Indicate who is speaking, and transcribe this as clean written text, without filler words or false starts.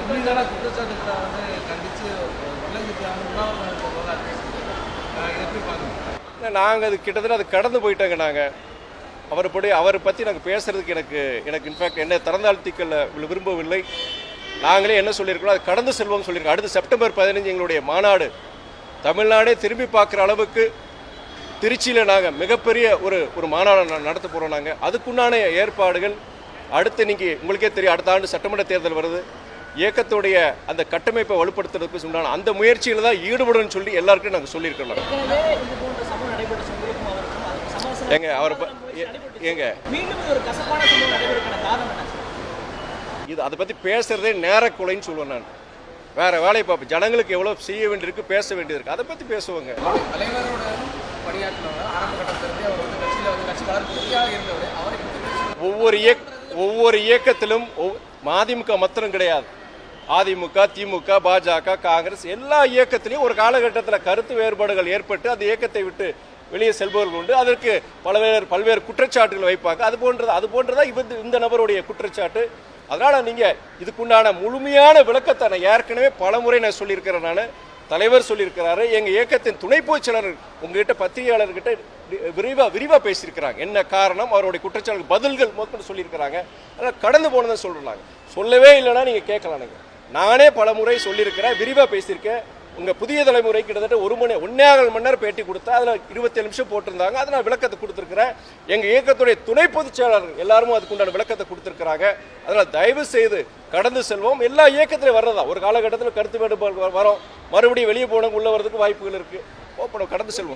Speaker 1: மீதான குற்றச்சாட்டுகளை வந்து கண்டித்து விலகிட்டு எப்படி பார்க்கணும்?
Speaker 2: நாங்கள் அது கிட்டத்தட்ட அது கடந்து போயிட்டாங்க. நாங்கள் அவரை பற்றி நாங்கள் பேசுகிறதுக்கு எனக்கு இன்ஃபேக்ட் என்ன திறந்தாழ்த்திக்கல விரும்பவில்லை. நாங்களே என்ன சொல்லியிருக்கோம், அது கடந்து செல்வோம் சொல்லியிருக்கோம். அடுத்து செப்டம்பர் 15 எங்களுடைய மாநாடு தமிழ்நாடே திரும்பி பார்க்குற அளவுக்கு திருச்சியில் நாங்கள் மிகப்பெரிய ஒரு மாநாடு நடத்த போகிறோம். நாங்கள் அதுக்குண்டான ஏற்பாடுகள் அடுத்து நீங்கள் உங்களுக்கே தெரியும், அடுத்த ஆண்டு சட்டமன்ற தேர்தல் வருது. இயக்கத்துடைய அந்த கட்டமைப்பை வலுப்படுத்துறதுக்கு உண்டான அந்த முயற்சியில் தான் ஈடுபடுன்னு சொல்லி எல்லாருக்கும் நாங்கள் சொல்லியிருக்கோம். இது அதை பற்றி பேசுறதே நேரக்குலைன்னு சொல்லுவேன். நான் வேற வேலையை பார்ப்பேன். ஜனங்களுக்கு எவ்வளோ செய்ய வேண்டியிருக்கு, பேச வேண்டியது அதை பற்றி பேசுவாங்க. ஒவ்வொரு இயக்கத்திலும் மதிமுக மாத்திரம் கிடையாது, அதிமுக, திமுக, பாஜக, காங்கிரஸ் எல்லா இயக்கத்திலையும் ஒரு காலகட்டத்தில் கருத்து வேறுபாடுகள் ஏற்பட்டு அந்த இயக்கத்தை விட்டு வெளியே செல்பவர்கள் உண்டு. அதற்கு பல்வேறு குற்றச்சாட்டுகள் வைப்பாங்க. அது போன்றதா இந்த நபருடைய குற்றச்சாட்டு. அதனால நீங்க இதுக்குண்டான முழுமையான விளக்கத்தை நான் ஏற்கனவே பலமுறை நான் சொல்லியிருக்கிறேன். நான் தலைவர் சொல்லியிருக்கிறாரு, எங்க இயக்கத்தின் துணை பொதுச் செயலாளர் உங்ககிட்ட பத்திரிகையாளர்கிட்ட விரிவா பேசியிருக்கிறாங்க. என்ன காரணம், அவருடைய குற்றச்சாட்டு பதில்கள் முதற்கொண்டு சொல்லியிருக்கிறாங்க. அதனால் கடந்து போனதான் சொல்றாங்க. சொல்லவே இல்லைன்னா நீங்க கேட்கலாம். நானே பல முறை சொல்லியிருக்கிறேன், விரிவா பேசியிருக்கேன். உங்க புதிய தலைமுறை கிட்டத்தட்ட 1.5 மணி நேரம் பேட்டி கொடுத்தா அதுல 27 நிமிஷம் போட்டிருந்தாங்க. அதை நான் விளக்கத்தை கொடுத்திருக்கிறேன். எங்க இயக்கத்துடைய துணை பொதுச் செயலாளர் எல்லாரும் அதுக்குண்டான விளக்கத்தை கொடுத்திருக்கிறாங்க. அதனால தயவு செய்து கடந்து செல்வோம். எல்லா இயக்கத்திலையும் வர்றதா, ஒரு காலகட்டத்தில் கருத்து வேறுபாடு வரும், மறுபடியும் வெளியே போனவங்க உள்ள வர்றதுக்கு வாய்ப்புகள் இருக்கு. கடந்து செல்வோம்.